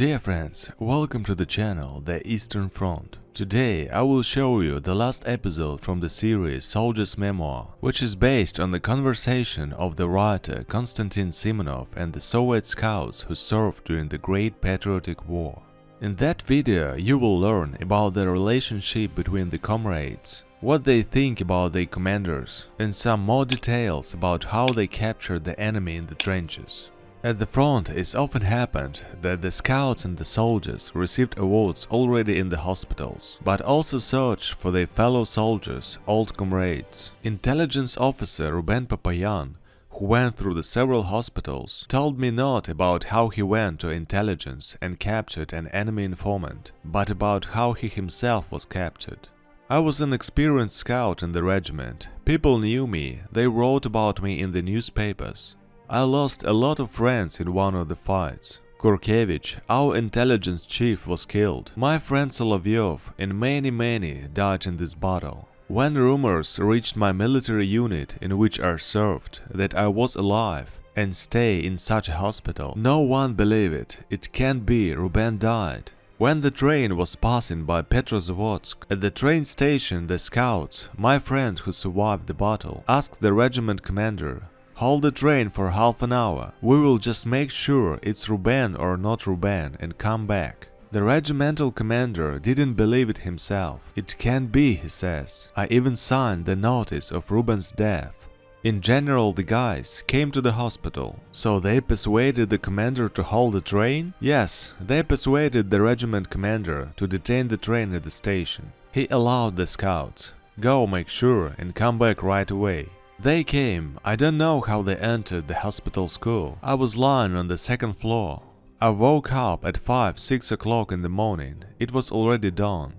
Dear friends, welcome to the channel The Eastern Front. Today I will show you the last episode from the series Soldier's Memoir, which is based on the conversation of the writer Konstantin Simonov and the Soviet scouts who served during the Great Patriotic War. In that video you will learn about the relationship between the comrades, what they think about their commanders, and some more details about how they captured the enemy in the trenches. At the front, it often happened that the scouts and the soldiers received awards already in the hospitals, but also searched for their fellow soldiers, old comrades. Intelligence officer Ruben Papayan, who went through the several hospitals, told me not about how he went to intelligence and captured an enemy informant, but about how he himself was captured. I was an experienced scout in the regiment. People knew me, they wrote about me in the newspapers. I lost a lot of friends in one of the fights. Kurkevich, our intelligence chief, was killed. My friend Solovyov and many died in this battle. When rumors reached my military unit in which I served that I was alive and stay in such a hospital, no one believed it. It can't be, Ruben died. When the train was passing by Petrozavodsk, at the train station the scouts, my friend who survived the battle, asked the regiment commander, "Hold the train for half an hour. We will just make sure it's Ruben or not Ruben and come back." The regimental commander didn't believe it himself. "It can't be," he says. "I even signed the notice of Ruben's death." In general, the guys came to the hospital. So they persuaded the commander to hold the train? Yes, they persuaded the regiment commander to detain the train at the station. He allowed the scouts, "Go make sure and come back right away." They came. I don't know how they entered the hospital school. I was lying on the second floor. I woke up at 5-6 o'clock in the morning. It was already dawn.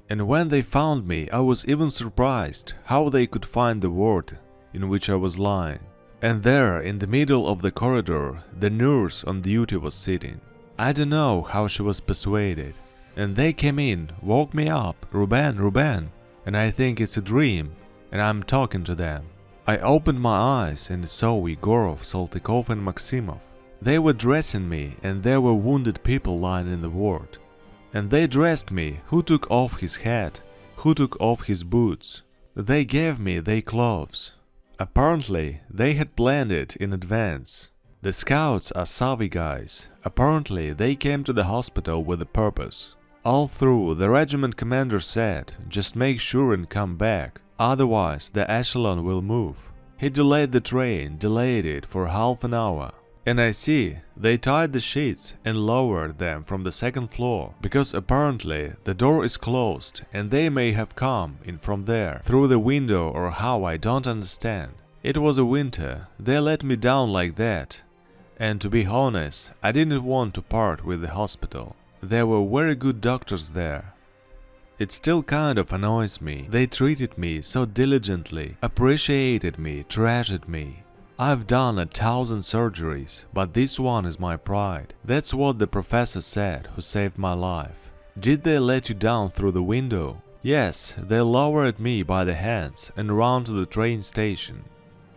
And when they found me, I was even surprised how they could find the ward in which I was lying. And there, in the middle of the corridor, the nurse on duty was sitting. I don't know how she was persuaded. And they came in, woke me up, "Ruben, Ruben," and I think it's a dream, and I'm talking to them. I opened my eyes and saw Yegorov, Saltykov and Maximov. They were dressing me and there were wounded people lying in the ward. And they dressed me, who took off his hat, who took off his boots. They gave me their clothes. Apparently, they had planned it in advance. The scouts are savvy guys. Apparently, they came to the hospital with a purpose. All through, the regiment commander said, "Just make sure and come back. Otherwise, the echelon will move." He delayed the train, delayed it for half an hour. And I see, they tied the sheets and lowered them from the second floor, because apparently the door is closed and they may have come in from there, through the window or how, I don't understand. It was a winter, they let me down like that. And to be honest, I didn't want to part with the hospital. There were very good doctors there. It still kind of annoys me. They treated me so diligently, appreciated me, treasured me. I've done 1,000 surgeries, but this one is my pride. That's what the professor said, who saved my life. Did they let you down through the window? Yes, they lowered me by the hands and ran to the train station.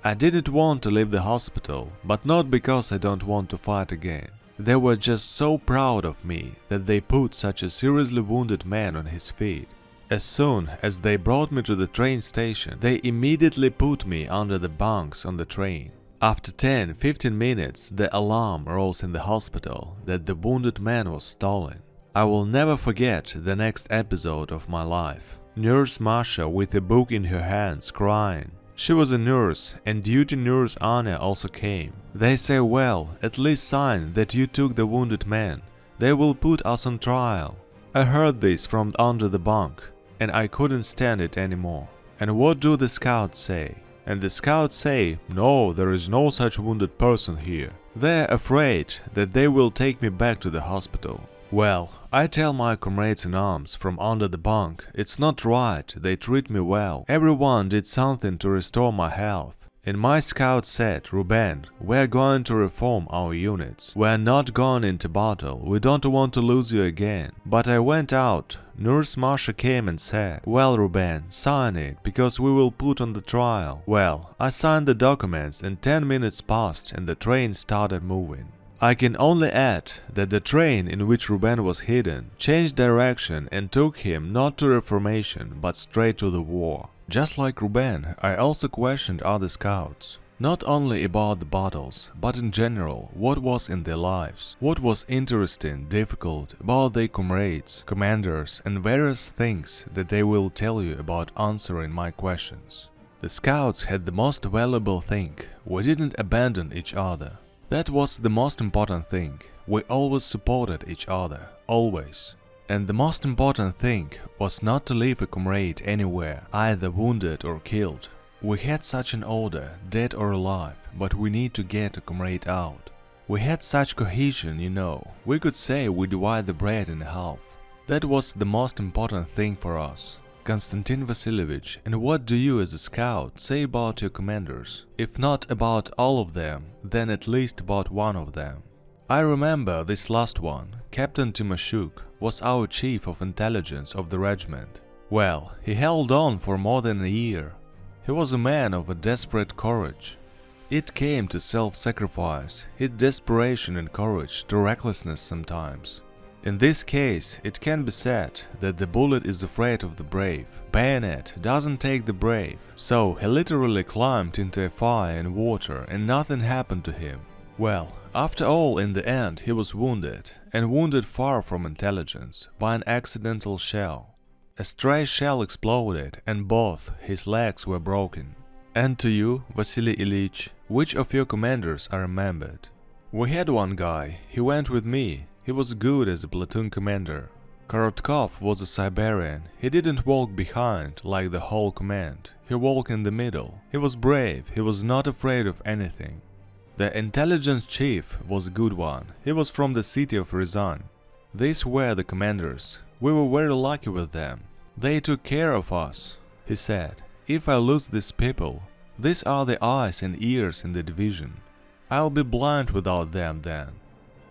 I didn't want to leave the hospital, but not because I don't want to fight again. They were just so proud of me that they put such a seriously wounded man on his feet. As soon as they brought me to the train station, they immediately put me under the bunks on the train. After 10-15 minutes, the alarm rose in the hospital that the wounded man was stolen. I will never forget the next episode of my life. Nurse Masha with a book in her hands, crying. She was a nurse, and duty nurse Anya also came. They say, "Well, at least sign that you took the wounded man. They will put us on trial." I heard this from under the bunk, and I couldn't stand it anymore. And what do the scouts say? And the scouts say, "No, there is no such wounded person here." They're afraid that they will take me back to the hospital. Well, I tell my comrades in arms from under the bunk, it's not right, they treat me well. Everyone did something to restore my health. And my scout said, "Ruben, we're going to reform our units. We're not going into battle, we don't want to lose you again." But I went out. Nurse Masha came and said, "Well, Ruben, sign it, because we will put on the trial." Well, I signed the documents and 10 minutes passed and the train started moving. I can only add that the train in which Ruben was hidden changed direction and took him not to reformation but straight to the war. Just like Ruben, I also questioned other scouts. Not only about the battles, but in general, what was in their lives, what was interesting, difficult about their comrades, commanders, and various things that they will tell you about answering my questions. The scouts had the most valuable thing: we didn't abandon each other. That was the most important thing. We always supported each other, always. And the most important thing was not to leave a comrade anywhere, either wounded or killed. We had such an order, dead or alive, but we need to get a comrade out. We had such cohesion, you know, we could say we divide the bread in half. That was the most important thing for us. Konstantin Vasilievich, and what do you as a scout say about your commanders? If not about all of them, then at least about one of them. I remember this last one, Captain Timoshuk, was our chief of intelligence of the regiment. Well, he held on for more than a year. He was a man of a desperate courage. It came to self-sacrifice, his desperation and courage to recklessness sometimes. In this case, it can be said that the bullet is afraid of the brave, bayonet doesn't take the brave, so he literally climbed into a fire and water and nothing happened to him. Well, after all, in the end he was wounded, and wounded far from intelligence, by an accidental shell. A stray shell exploded and both his legs were broken. And to you, Vasily Ilyich, which of your commanders are remembered? We had one guy, he went with me. He was good as a platoon commander. Korotkov was a Siberian. He didn't walk behind like the whole command. He walked in the middle. He was brave. He was not afraid of anything. The intelligence chief was a good one. He was from the city of Ryazan. These were the commanders. We were very lucky with them. They took care of us. He said, if I lose these people, these are the eyes and ears in the division. I'll be blind without them then.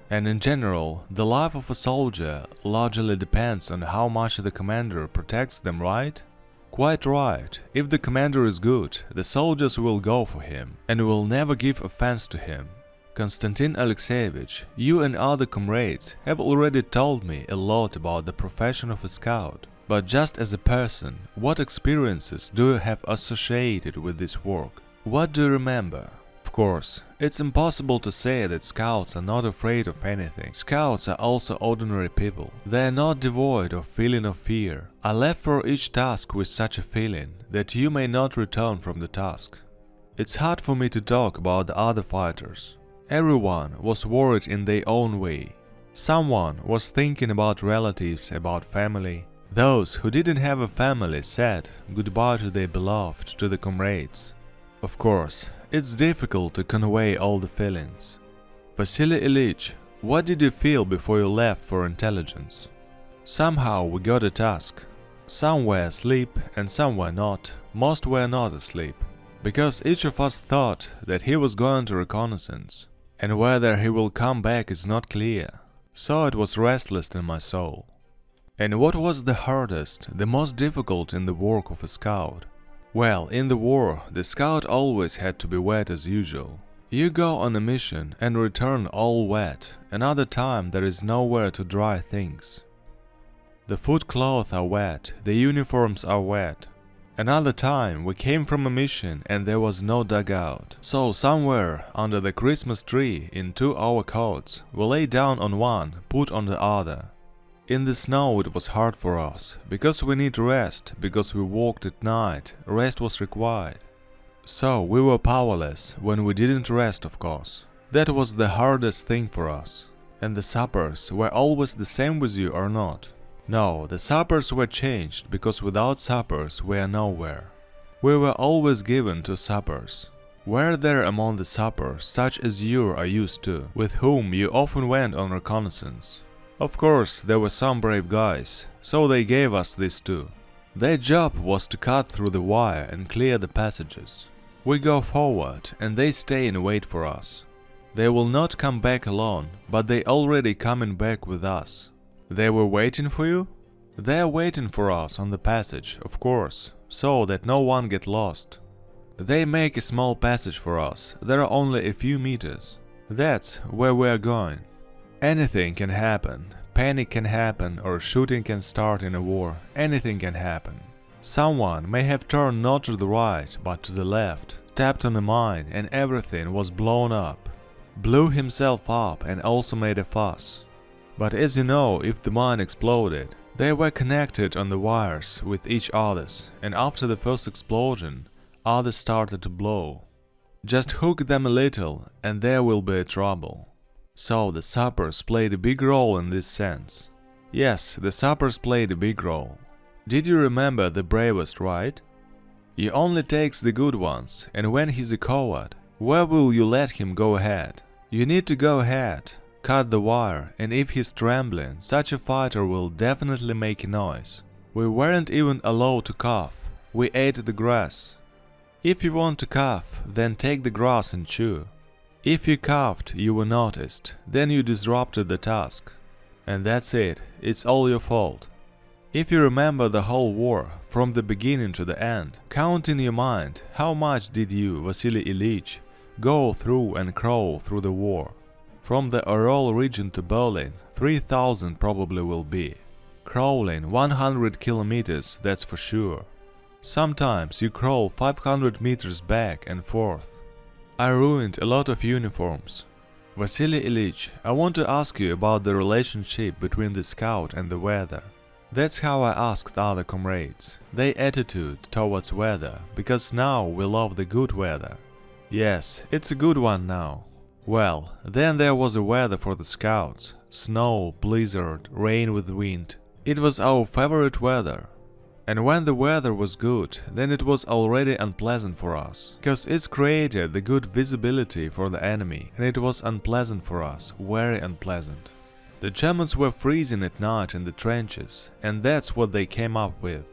And in general, the life of a soldier largely depends on how much the commander protects them, right? Quite right. If the commander is good, the soldiers will go for him and will never give offense to him. Konstantin Alexeyevich, you and other comrades have already told me a lot about the profession of a scout. But just as a person, what experiences do you have associated with this work? What do you remember? Of course, it's impossible to say that scouts are not afraid of anything. Scouts are also ordinary people. They are not devoid of feeling of fear. I left for each task with such a feeling that you may not return from the task. It's hard for me to talk about the other fighters. Everyone was worried in their own way. Someone was thinking about relatives, about family. Those who didn't have a family said goodbye to their beloved, to the comrades. Of course, it's difficult to convey all the feelings. Vasily Ilyich, what did you feel before you left for intelligence? Somehow we got a task. Some were asleep and some were not. Most were not asleep. Because each of us thought that he was going to reconnaissance. And whether he will come back is not clear. So it was restless in my soul. And what was the hardest, the most difficult in the work of a scout? Well, in the war, the scout always had to be wet as usual. You go on a mission and return all wet. Another time there is nowhere to dry things. The foot clothes are wet, the uniforms are wet. Another time we came from a mission and there was no dugout. So somewhere under the Christmas tree in 2 our coats, we lay down on one, put on the other. In the snow it was hard for us, because we need rest, because we walked at night, rest was required. So we were powerless when we didn't rest, of course. That was the hardest thing for us. And the suppers were always the same with you or not? No, the suppers were changed, because without suppers we are nowhere. We were always given to suppers. Were there among the suppers such as you are used to, with whom you often went on reconnaissance? Of course, there were some brave guys, so they gave us this too. Their job was to cut through the wire and clear the passages. We go forward, and they stay and wait for us. They will not come back alone, but they already coming back with us. They were waiting for you? They are waiting for us on the passage, of course, so that no one get lost. They make a small passage for us, there are only a few meters. That's where we're going. Anything can happen. Panic can happen, or shooting can start in a war. Anything can happen. Someone may have turned not to the right, but to the left, stepped on a mine, and everything was blown up. Blew himself up and also made a fuss. But as you know, if the mine exploded, they were connected on the wires with each others, and after the first explosion, others started to blow. Just hook them a little, and there will be trouble. So the sappers played a big role in this sense. Yes, the sappers played a big role. Did you remember the bravest, right? He only takes the good ones, and when he's a coward, where will you let him go ahead? You need to go ahead, cut the wire, and if he's trembling, such a fighter will definitely make a noise. We weren't even allowed to cough, we ate the grass. If you want to cough, then take the grass and chew. If you coughed, you were noticed, then you disrupted the task. And that's it, it's all your fault. If you remember the whole war, from the beginning to the end, count in your mind how much did you, Vasily Ilyich, go through and crawl through the war. From the Ural region to Berlin, 3,000 probably will be. Crawling 100 kilometers, that's for sure. Sometimes you crawl 500 meters back and forth. I ruined a lot of uniforms. Vasily Ilyich, I want to ask you about the relationship between the scout and the weather. That's how I asked other comrades, their attitude towards weather, because now we love the good weather. Yes, it's a good one now. Well, then there was a weather for the scouts. Snow, blizzard, rain with wind. It was our favorite weather. And when the weather was good, then it was already unpleasant for us, because it's created the good visibility for the enemy, and it was unpleasant for us, very unpleasant. The Germans were freezing at night in the trenches, and that's what they came up with.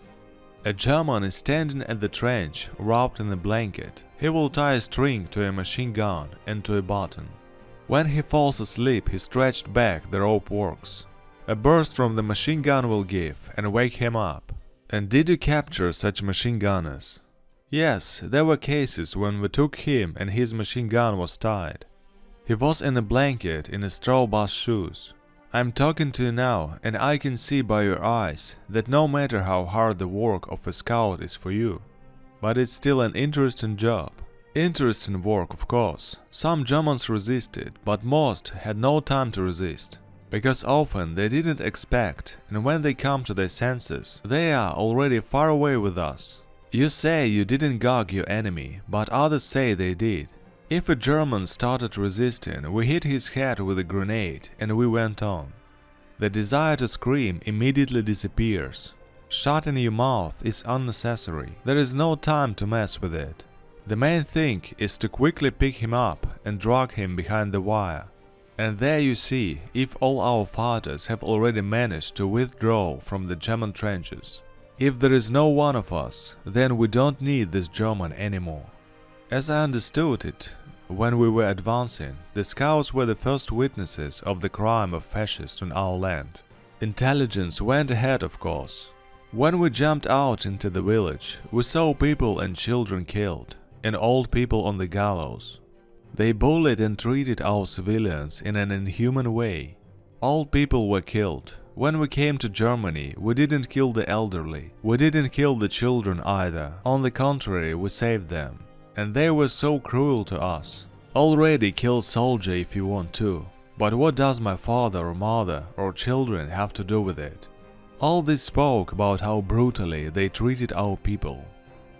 A German is standing at the trench, wrapped in a blanket. He will tie a string to a machine gun and to a button. When he falls asleep, he stretched back, the rope works. A burst from the machine gun will give and wake him up. And did you capture such machine gunners? Yes, there were cases when we took him and his machine gun was tied. He was in a blanket in a straw bath shoes. I'm talking to you now, and I can see by your eyes that no matter how hard the work of a scout is for you, but it's still an interesting job. Interesting work, of course. Some Germans resisted, but most had no time to resist, because often they didn't expect, and when they come to their senses, they are already far away with us. You say you didn't gag your enemy, but others say they did. If a German started resisting, we hit his head with a grenade, and we went on. The desire to scream immediately disappears. Shutting your mouth is unnecessary. There is no time to mess with it. The main thing is to quickly pick him up and drag him behind the wire. And there you see if all our fighters have already managed to withdraw from the German trenches. If there is no one of us, then we don't need this German anymore. As I understood it, when we were advancing, the scouts were the first witnesses of the crime of fascists on our land. Intelligence went ahead, of course. When we jumped out into the village, we saw people and children killed, and old people on the gallows. They bullied and treated our civilians in an inhuman way. Old people were killed. When we came to Germany, we didn't kill the elderly. We didn't kill the children either. On the contrary, we saved them. And they were so cruel to us. Already kill soldier if you want to. But what does my father or mother or children have to do with it? All this spoke about how brutally they treated our people.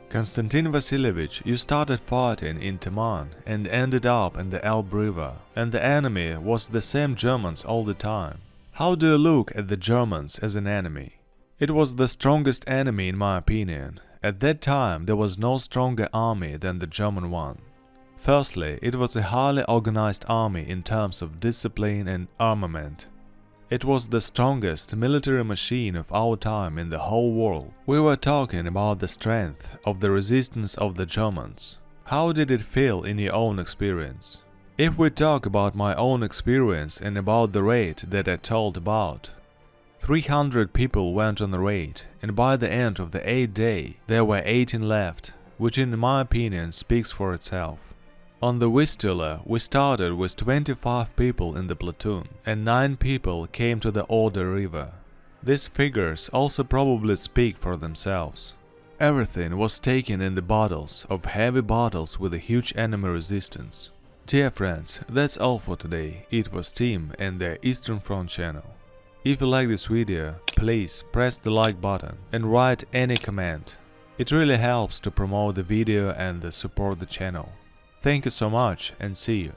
Konstantin Vasilievich, you started fighting in Taman and ended up in the Elbe River, and the enemy was the same Germans all the time. How do you look at the Germans as an enemy? It was the strongest enemy in my opinion. At that time there was no stronger army than the German one. Firstly, it was a highly organized army in terms of discipline and armament. It was the strongest military machine of our time in the whole world. We were talking about the strength of the resistance of the Germans. How did it feel in your own experience? If we talk about my own experience and about the raid that I told about, 300 people went on the raid, and by the end of the 8th day there were 18 left, which in my opinion speaks for itself. On the Vistula, we started with 25 people in the platoon, and 9 people came to the Oder River. These figures also probably speak for themselves. Everything was taken in the bottles, of heavy bottles with a huge enemy resistance. Dear friends, that's all for today. It was Tim and the Eastern Front channel. If you like this video, please press the like button and write any comment. It really helps to promote the video and support the channel. Thank you so much and see you.